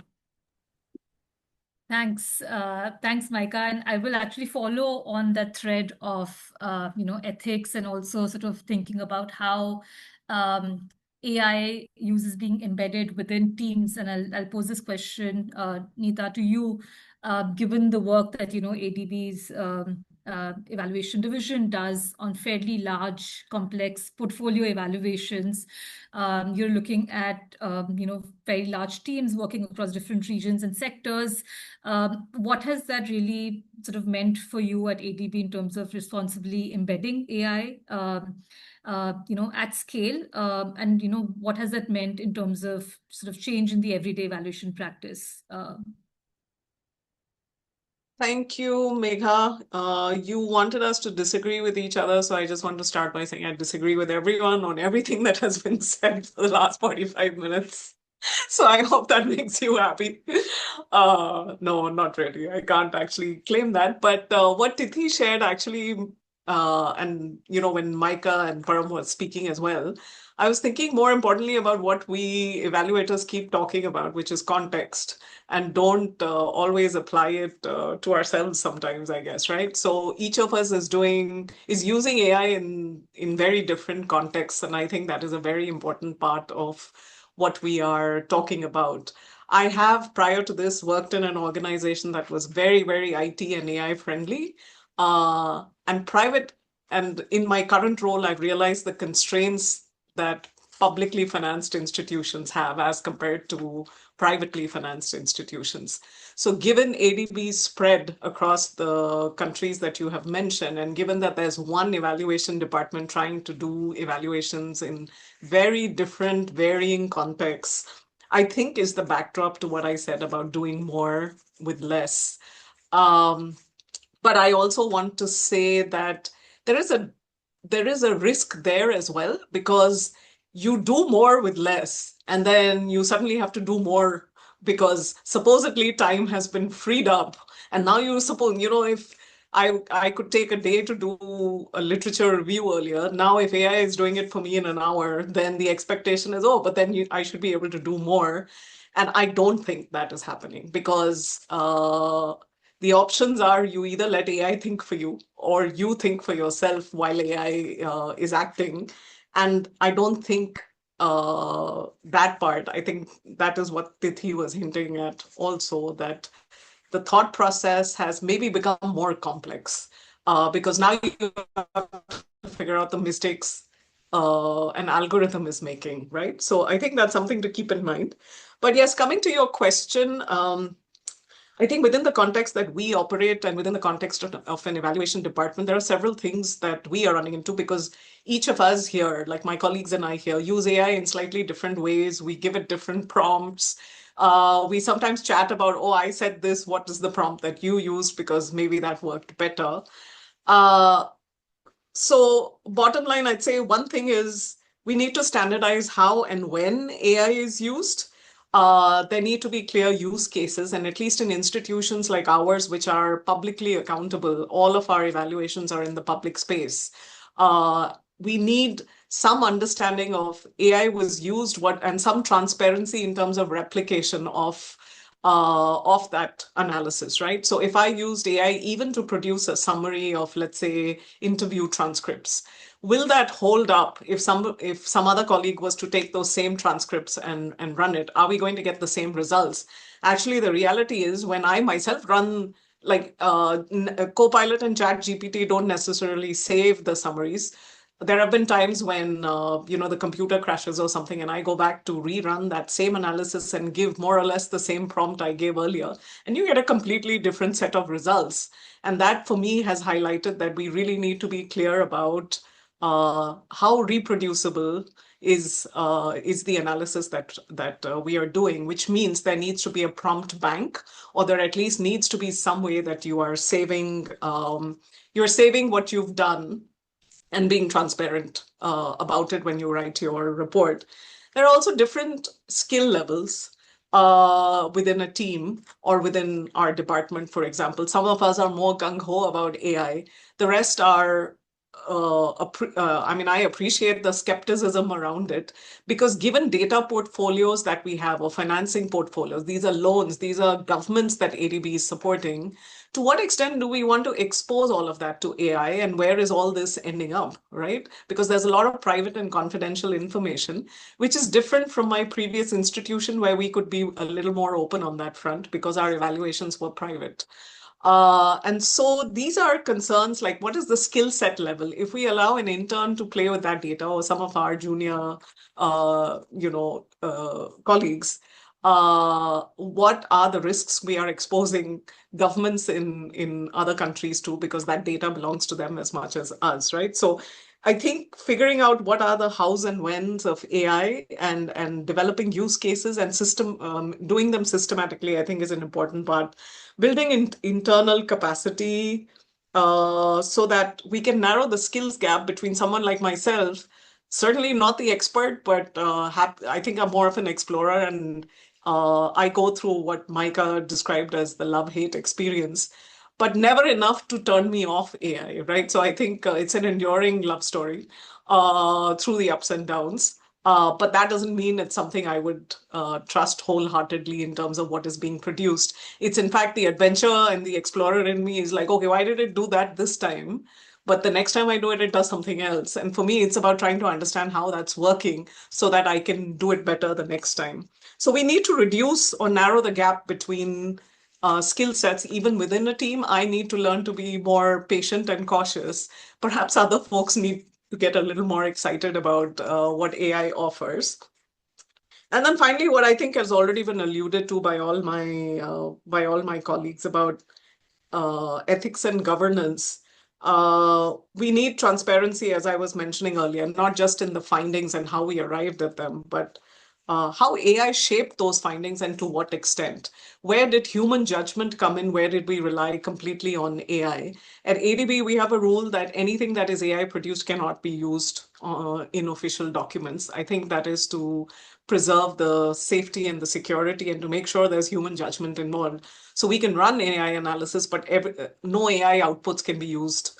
Thanks, Maaike. And I will actually follow on that thread of ethics and also sort of thinking about how AI use is being embedded within teams. And I'll pose this question, Neeta, to you, given the work that ADB's evaluation division does on fairly large, complex portfolio evaluations. You're looking at very large teams working across different regions and sectors. What has that really sort of meant for you at ADB in terms of responsibly embedding AI? At scale, and what has that meant in terms of sort of change in the everyday evaluation practice? Thank you, Megha. You wanted us to disagree with each other, so I just want to start by saying I disagree with everyone on everything that has been said for the last 45 minutes. So I hope that makes you happy. No, not really. I can't actually claim that. But what Tithee shared actually, and when Maaike and Param was speaking as well, I was thinking more importantly about what we evaluators keep talking about, which is context, and don't always apply it to ourselves sometimes, I guess, right? So each of us is using AI in very different contexts, and I think that is a very important part of what we are talking about. I have, prior to this, worked in an organization that was very, very IT and AI friendly, and private. And in my current role, I've realized the constraints that publicly financed institutions have as compared to privately financed institutions. So given ADB's spread across the countries that you have mentioned, and given that there's one evaluation department trying to do evaluations in very different, varying contexts, I think is the backdrop to what I said about doing more with less. But I also want to say that there is a risk there as well, because you do more with less, and then you suddenly have to do more because supposedly time has been freed up. And now you suppose, if I could take a day to do a literature review earlier, now if AI is doing it for me in an hour, then the expectation is, but then I should be able to do more. And I don't think that is happening, because the options are you either let AI think for you or you think for yourself while AI is acting. And I don't think that part, I think that is what Tithee was hinting at also, that the thought process has maybe become more complex because now you have to figure out the mistakes an algorithm is making, right? So I think that's something to keep in mind. But yes, coming to your question, I think within the context that we operate and within the context of an evaluation department, there are several things that we are running into, because each of us here, like my colleagues and I here, use AI in slightly different ways. We give it different prompts. We sometimes chat about, I said this, what is the prompt that you used? Because maybe that worked better. So bottom line, I'd say one thing is we need to standardize how and when AI is used. There need to be clear use cases, and at least in institutions like ours, which are publicly accountable, all of our evaluations are in the public space. We need some understanding of AI was used, and some transparency in terms of replication of that analysis, right? So if I used AI even to produce a summary of, let's say, interview transcripts, will that hold up if some other colleague was to take those same transcripts and run it? Are we going to get the same results? Actually, the reality is when I myself run, like Copilot and ChatGPT don't necessarily save the summaries. There have been times when the computer crashes or something, and I go back to rerun that same analysis and give more or less the same prompt I gave earlier, and you get a completely different set of results. And that for me has highlighted that we really need to be clear about how reproducible is the analysis that we are doing, which means there needs to be a prompt bank, or there at least needs to be some way that you are saving what you've done and being transparent about it when you write your report. There are also different skill levels within a team or within our department, for example. Some of us are more gung-ho about AI. The rest are I appreciate the skepticism around it, because given data portfolios that we have, or financing portfolios, these are loans, these are governments that ADB is supporting. To what extent do we want to expose all of that to AI, and where is all this ending up, right? Because there's a lot of private and confidential information, which is different from my previous institution where we could be a little more open on that front because our evaluations were private. And so these are concerns like what is the skill set level? If we allow an intern to play with that data or some of our junior, colleagues, what are the risks we are exposing governments in other countries to, because that data belongs to them as much as us, right? So I think figuring out what are the hows and whens of AI and developing use cases and doing them systematically, I think is an important part. Building internal capacity so that we can narrow the skills gap between someone like myself, certainly not the expert, but I think I'm more of an explorer, and I go through what Maaike described as the love-hate experience, but never enough to turn me off AI, right? So I think it's an enduring love story through the ups and downs. But that doesn't mean it's something I would trust wholeheartedly in terms of what is being produced. It's in fact the adventure and the explorer in me is like, okay, why did it do that this time? But the next time I do it, it does something else. And for me, it's about trying to understand how that's working so that I can do it better the next time. So we need to reduce or narrow the gap between skill sets even within a team. I need to learn to be more patient and cautious. Perhaps other folks need to get a little more excited about what AI offers. And then finally, what I think has already been alluded to by all my colleagues about ethics and governance. We need transparency, as I was mentioning earlier, not just in the findings and how we arrived at them, but how AI shaped those findings and to what extent. Where did human judgment come in? Where did we rely completely on AI? At ADB, we have a rule that anything that is AI produced cannot be used in official documents. I think that is to preserve the safety and the security and to make sure there's human judgment involved. So we can run AI analysis, but no AI outputs can be used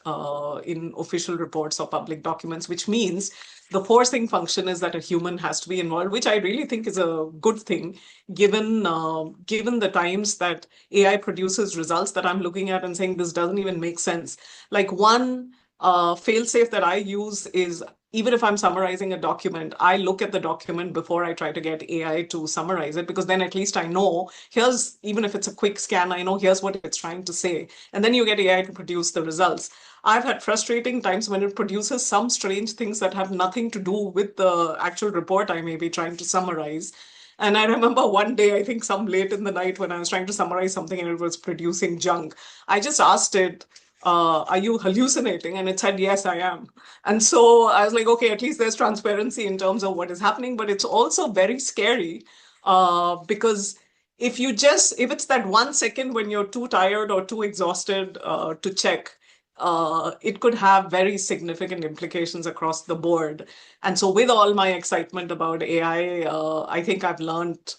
in official reports or public documents, which means the forcing function is that a human has to be involved, which I really think is a good thing, given the times that AI produces results that I'm looking at and saying this doesn't even make sense. Like one fail-safe that I use is, even if I'm summarizing a document, I look at the document before I try to get AI to summarize it, because then at least I know, even if it's a quick scan, I know here's what it's trying to say. And then you get AI to produce the results. I've had frustrating times when it produces some strange things that have nothing to do with the actual report I may be trying to summarize. And I remember one day, I think some late in the night, when I was trying to summarize something and it was producing junk, I just asked it, are you hallucinating? And it said, yes, I am. And so I was like, okay, at least there's transparency in terms of what is happening, but it's also very scary because if it's that 1 second when you're too tired or too exhausted to check, it could have very significant implications across the board. And so with all my excitement about AI, I think I've learned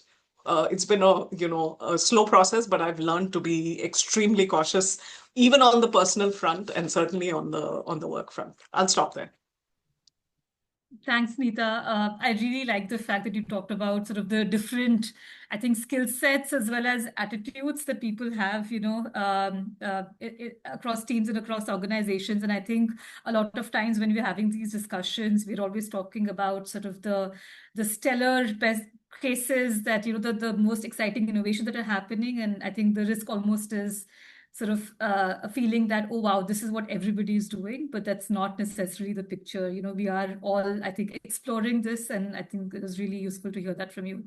it's been a slow process, but I've learned to be extremely cautious, even on the personal front and certainly on the work front. I'll stop there. Thanks, Neeta. I really like the fact that you talked about sort of the different, I think, skill sets as well as attitudes that people have, across teams and across organizations. And I think a lot of times when we're having these discussions, we're always talking about sort of the stellar best cases that, the most exciting innovations that are happening. And I think the risk almost is sort of a feeling that, oh, wow, this is what everybody is doing, but that's not necessarily the picture. We are all, I think, exploring this, and I think it was really useful to hear that from you.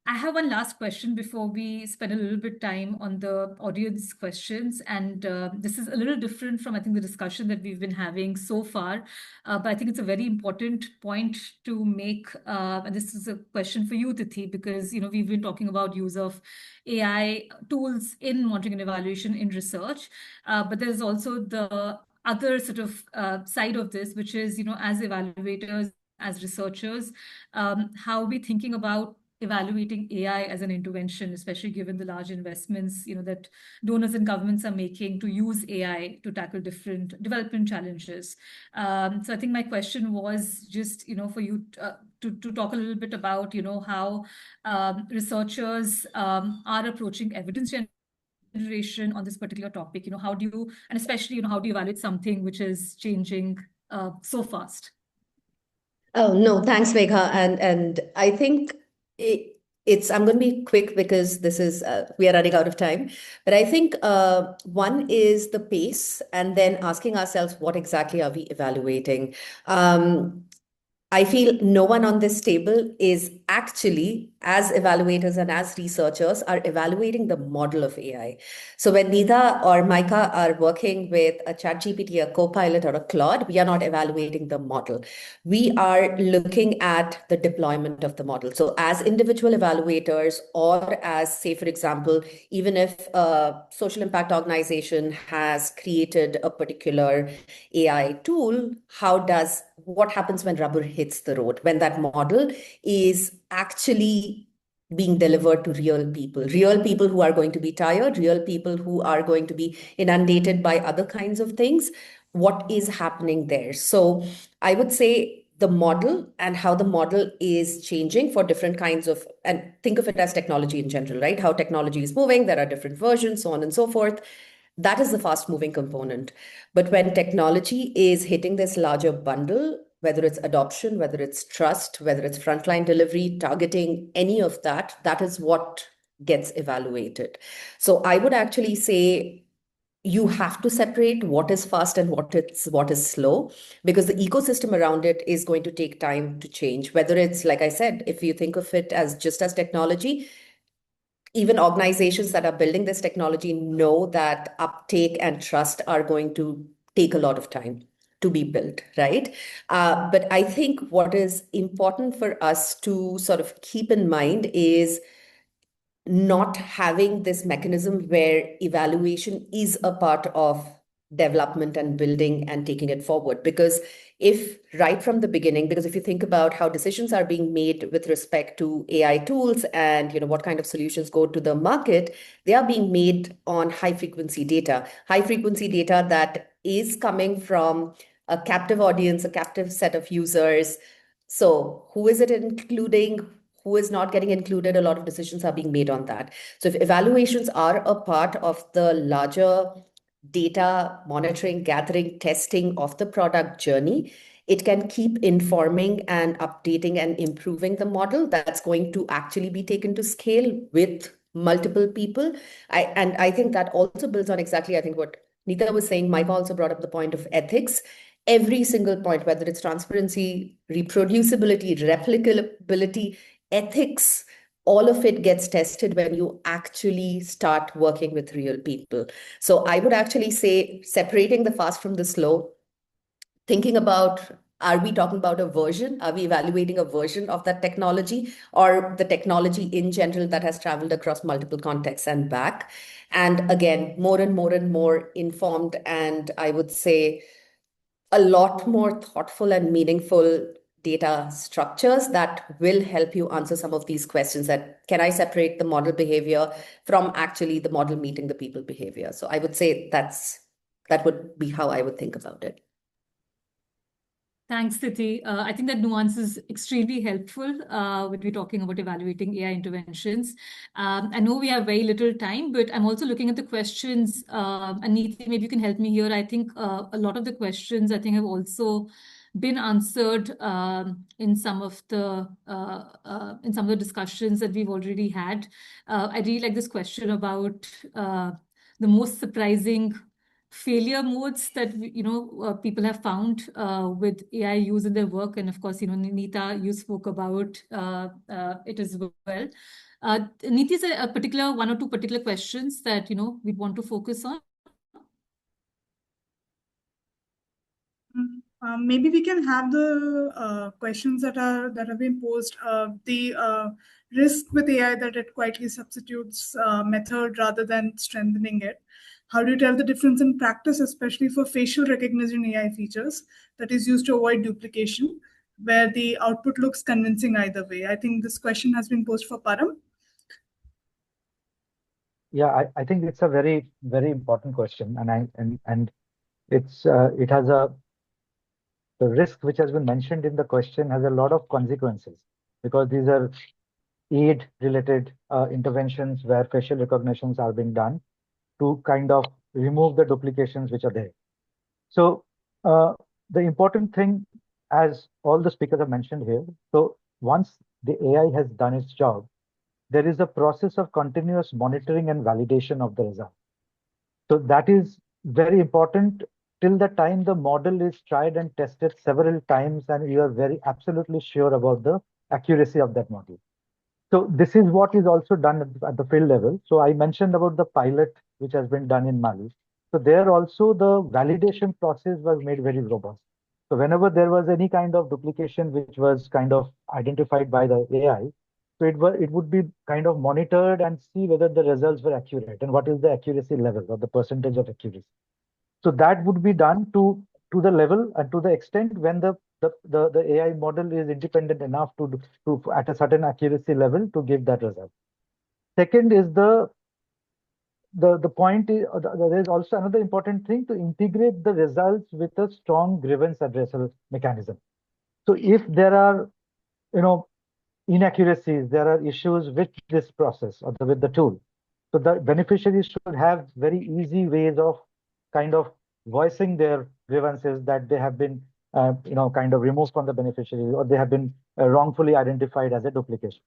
I have one last question before we spend a little bit time on the audience questions. And this is a little different from, I think, the discussion that we've been having so far. But I think it's a very important point to make. And this is a question for you, Tithee, because, we've been talking about use of AI tools in monitoring and evaluation in research. But there's also the other sort of side of this, which is, as evaluators, as researchers, how are we thinking about evaluating AI as an intervention, especially given the large investments, that donors and governments are making to use AI to tackle different development challenges. So I think my question was just, for you to talk a little bit about, how researchers are approaching evidence generation on this particular topic. How do you, and especially, how do you evaluate something which is changing so fast? Oh, no, thanks, Megha. And I think I'm going to be quick because we are running out of time. But I think one is the pace, and then asking ourselves, what exactly are we evaluating? I feel no one on this table is actually, as evaluators and as researchers, are evaluating the model of AI. So when Neeta or Maaike are working with a ChatGPT, a Copilot, or a Claude, we are not evaluating the model. We are looking at the deployment of the model. So as individual evaluators, or as, say, for example, even if a social impact organization has created a particular AI tool, what happens when rubber hits the road, when that model is actually being delivered to real people who are going to be tired, real people who are going to be inundated by other kinds of things. What is happening there? So I would say the model and how the model is changing for different kinds of, and think of it as technology in general, right? How technology is moving, there are different versions, so on and so forth. That is the fast moving component. But when technology is hitting this larger bundle, whether it's adoption, whether it's trust, whether it's frontline delivery, targeting, any of that, that is what gets evaluated. So I would actually say you have to separate what is fast and what is slow, because the ecosystem around it is going to take time to change. Whether it's, like I said, if you think of it as just as technology, even organizations that are building this technology know that uptake and trust are going to take a lot of time to be built, right? But I think what is important for us to sort of keep in mind is not having this mechanism where evaluation is a part of development and building and taking it forward. Because if right from the beginning, because if you think about how decisions are being made with respect to AI tools and what kind of solutions go to the market, they are being made on high frequency data that is coming from a captive audience, a captive set of users. So who is it including? Who is not getting included? A lot of decisions are being made on that. So if evaluations are a part of the larger data monitoring, gathering, testing of the product journey, it can keep informing and updating and improving the model that's going to actually be taken to scale with multiple people. I think that also builds on exactly, I think, what Neeta was saying. Maaike also brought up the point of ethics. Every single point, whether it's transparency, reproducibility, replicability, ethics, all of it gets tested when you actually start working with real people. So I would actually say separating the fast from the slow, thinking about, are we talking about a version? Are we evaluating a version of that technology, or the technology in general that has traveled across multiple contexts and back? And again, more and more and more informed, and I would say a lot more thoughtful and meaningful data structures that will help you answer some of these questions. That can I separate the model behavior from actually the model meeting the people behavior? So I would say that would be how I would think about it. Thanks, Tithee. I think that nuance is extremely helpful when we're talking about evaluating AI interventions. I know we have very little time, but I'm also looking at the questions. And Neeta, maybe you can help me here. I think a lot of the questions, I think, have also been answered in some of the discussions that we've already had. I really like this question about the most surprising failure modes that people have found with AI use in their work. And of course, Neeta, you spoke about it as well. Neeta, is there a particular one or two particular questions that we'd want to focus on? Maybe we can have the questions that have been posed. The risk with AI that it quietly substitutes method rather than strengthening it. How do you tell the difference in practice, especially for facial recognition AI features that is used to avoid duplication, where the output looks convincing either way? I think this question has been posed for Param. Yeah, I think it's a very, very important question, and it has the risk which has been mentioned in the question has a lot of consequences, because these are aid related interventions where facial recognitions are being done to kind of remove the duplications which are there. So the important thing, as all the speakers have mentioned here, so once the AI has done its job, there is a process of continuous monitoring and validation of the result. So that is very important till the time the model is tried and tested several times and you are very absolutely sure about the accuracy of that model. So this is what is also done at the field level. So I mentioned about the pilot which has been done in Mali. So there also the validation process was made very robust. So whenever there was any kind of duplication which was kind of identified by the AI, so it would be kind of monitored and see whether the results were accurate and what is the accuracy level or the percentage of accuracy. So that would be done to the level and to the extent when the AI model is independent enough to at a certain accuracy level to give that result. Second is the point is there is also another important thing to integrate the results with a strong grievance addressal mechanism. So if there are inaccuracies, there are issues with this process or with the tool. So the beneficiaries should have very easy ways of kind of voicing their grievances that they have been, kind of removed from the beneficiary or they have been wrongfully identified as a duplication.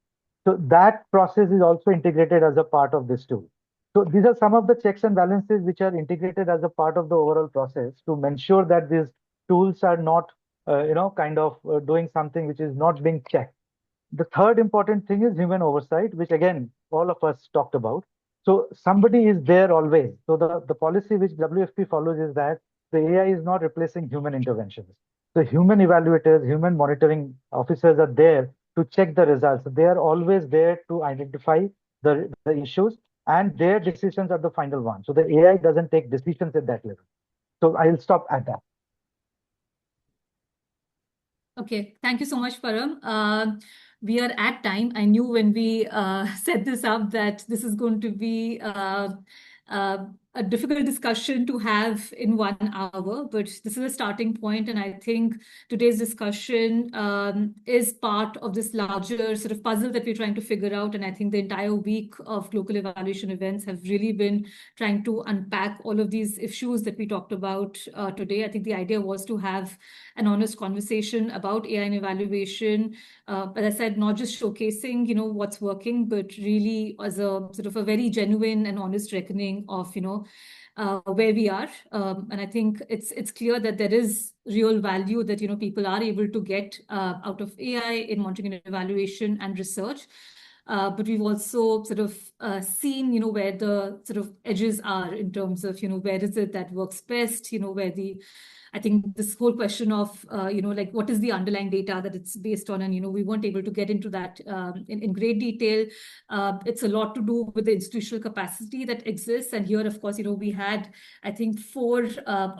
So that process is also integrated as a part of this tool. So these are some of the checks and balances which are integrated as a part of the overall process to ensure that these tools are not, doing something which is not being checked. The third important thing is human oversight, which again, all of us talked about. So somebody is there always. So the policy which WFP follows is that the AI is not replacing human interventions. So human evaluators, human monitoring officers are there to check the results. They are always there to identify the issues and their decisions are the final one. So the AI doesn't take decisions at that level. So I'll stop at that. Okay, thank you so much, Param. We are at time. I knew when we set this up that this is going to be a difficult discussion to have in 1 hour, but this is a starting point. And I think today's discussion is part of this larger sort of puzzle that we're trying to figure out. And I think the entire week of local evaluation events have really been trying to unpack all of these issues that we talked about today. I think the idea was to have an honest conversation about AI and evaluation. As I said, not just showcasing, what's working, but really as a sort of a very genuine and honest reckoning of, where we are. And I think it's clear that there is real value that, people are able to get out of AI in monitoring and evaluation and research. But we've also sort of seen, where the sort of edges are in terms of, where is it that works best, I think this whole question of, what is the underlying data that it's based on? And, we weren't able to get into that in great detail. It's a lot to do with the institutional capacity that exists. And here, of course, we had, I think, 4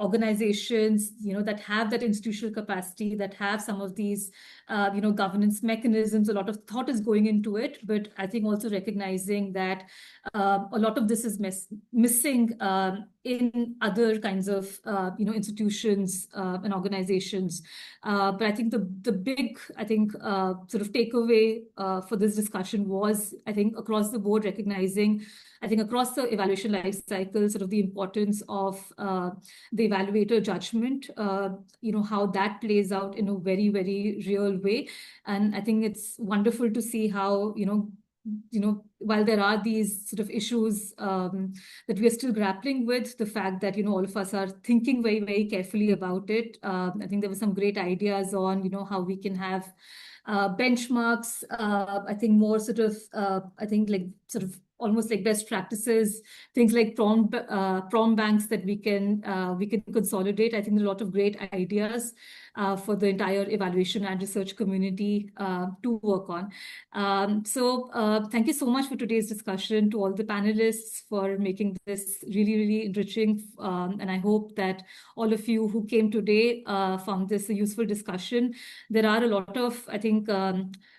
organizations, that have that institutional capacity, that have some of these, governance mechanisms. A lot of thought is going into it, but I think also recognizing that a lot of this is missing in other kinds of, institutions and organizations. But I think the big, sort of takeaway for this discussion was, I think, across the board, recognizing, I think, across the evaluation life cycle, sort of the importance of the evaluator judgment, how that plays out in a very, very real way. And I think it's wonderful to see how, while there are these sort of issues that we are still grappling with, the fact that, all of us are thinking very, very carefully about it. I think there were some great ideas on, how we can have benchmarks, I think more sort of, like sort of almost like best practices, things like prom banks that we can consolidate. I think there are a lot of great ideas for the entire evaluation and research community to work on. So thank you so much for today's discussion, to all the panelists for making this really, really enriching. And I hope that all of you who came today found this a useful discussion. There are a lot of, I think,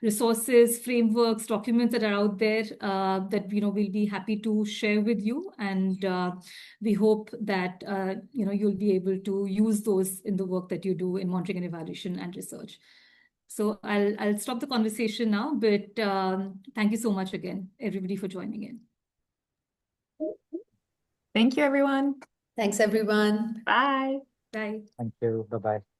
resources, frameworks, documents that are out there that, we'll be happy to share with you. And we hope that, you'll be able to use those in the work that you do in monitoring and evaluation and research. So I'll stop the conversation now, but thank you so much again, everybody, for joining in. Thank you, everyone. Thanks, everyone. Bye. Bye. Thank you. Bye-bye.